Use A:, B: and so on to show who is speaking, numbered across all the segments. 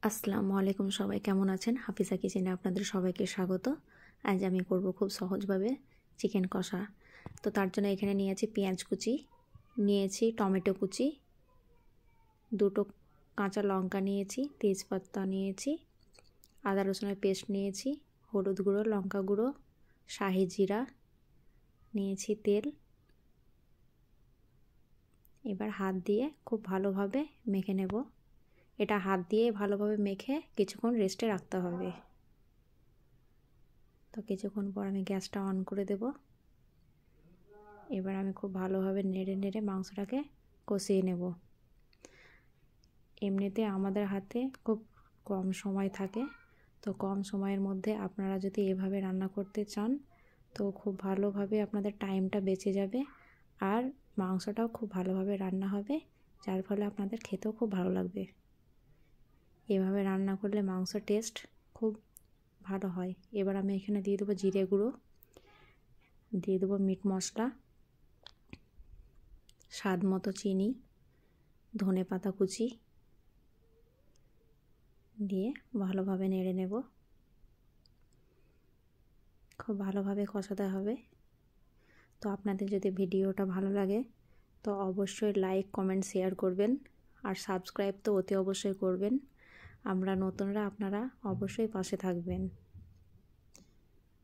A: আসসালামু আলাইকুম, সবাই কেমন আছেন? হাফিজা কিচেনে আপনাদের সবাইকে স্বাগত। আজ আমি করব খুব সহজভাবে চিকেন কষা। তো তার জন্য এখানে নিয়েছি পেঁয়াজ কুচি, নিয়েছি টমেটো কুচি, দুটো কাঁচা লঙ্কা নিয়েছি, তেজপাতা নিয়েছি, আদা রসুনের পেস্ট নিয়েছি, হলুদ গুঁড়ো, লঙ্কা গুঁড়ো, শাহি জিরা নিয়েছি, তেল। এবার হাত দিয়ে খুব ভালোভাবে মেখে নেব। এটা হাত দিয়ে ভালোভাবে মেখে কিছুক্ষণ রেস্টে রাখতে হবে। তো কিছুক্ষণ পর আমি গ্যাসটা অন করে দেব। এবার আমি খুব ভালোভাবে নেড়ে নেড়ে মাংসটাকে কষিয়ে নেব। এমনিতে আমাদের হাতে খুব কম সময় থাকে, তো কম সময়ের মধ্যে আপনারা যদি এভাবে রান্না করতে চান তো খুব ভালোভাবে আপনাদের টাইমটা বেঁচে যাবে, আর মাংসটাও খুব ভালোভাবে রান্না হবে, যার ফলে আপনাদের খেতেও খুব ভালো লাগবে। এভাবে রান্না করলে মাংস টেস্ট খুব ভালো হয়। এবার আমি এখানে দিয়ে দেবো জিরে গুঁড়ো, দিয়ে দেবো মিট মশলা, স্বাদ মতো চিনি, ধনে পাতা কুচি দিয়ে ভালোভাবে নেড়ে নেব। খুব ভালোভাবে কষাতে হবে। তো আপনাদের যদি ভিডিওটা ভালো লাগে তো অবশ্যই লাইক, কমেন্ট, শেয়ার করবেন, আর সাবস্ক্রাইব তো অতি অবশ্যই করবেন। আমরা নতুনরা, আপনারা অবশ্যই পাশে থাকবেন।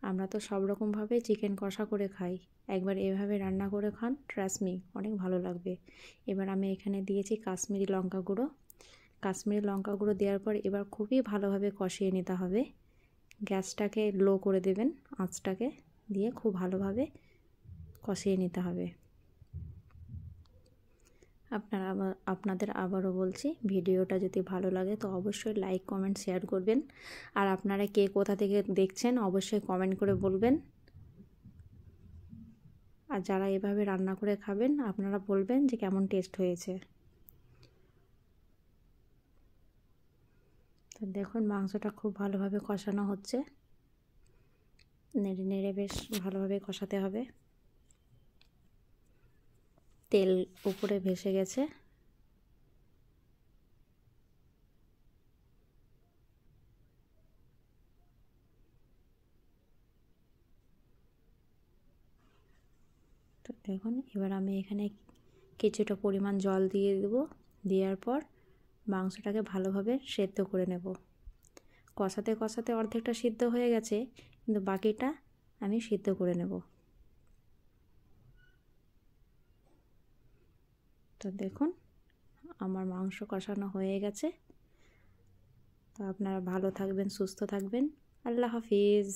A: আমরা তো সব রকমভাবেই চিকেন কষা করে খাই, একবার এভাবে রান্না করে খান, ট্রাস্ট মি, অনেক ভালো লাগবে। এবার আমি এখানে দিয়েছি কাশ্মীরি লঙ্কা গুঁড়ো। কাশ্মীরি লঙ্কা গুঁড়ো দেওয়ার পর এবার খুবই ভালোভাবে কষিয়ে নিতে হবে। গ্যাসটাকে লো করে দেবেন, আঁচটাকে দিয়ে খুব ভালোভাবে কষিয়ে নিতে হবে। আপনাদের আবারও বলছি, ভিডিওটা যদি ভালো লাগে তো অবশ্যই লাইক, কমেন্ট, শেয়ার করবেন। আর আপনারা কে কোথা থেকে দেখছেন অবশ্যই কমেন্ট করে বলবেন। আর যারা এভাবে রান্না করে খাবেন আপনারা বলবেন যে কেমন টেস্ট হয়েছে। তো দেখুন মাংসটা খুব ভালোভাবে কষানো হচ্ছে, নেড়ে নেড়ে বেশ ভালোভাবে কষাতে হবে। তেল উপরে ভেসে গেছে। তো দেখুন এবার আমি এখানে কিছুটা পরিমাণ জল দিয়ে দেব। দেওয়ার পর মাংসটাকে ভালোভাবে সেদ্ধ করে নেব। কষাতে কষাতে অর্ধেকটা সিদ্ধ হয়ে গেছে, কিন্তু বাকিটা আমি সিদ্ধ করে নেব। তো দেখুন আমার মাংস কষানো হয়ে গেছে। তো আপনারা ভালো থাকবেন, সুস্থ থাকবেন। আল্লাহ হাফিজ।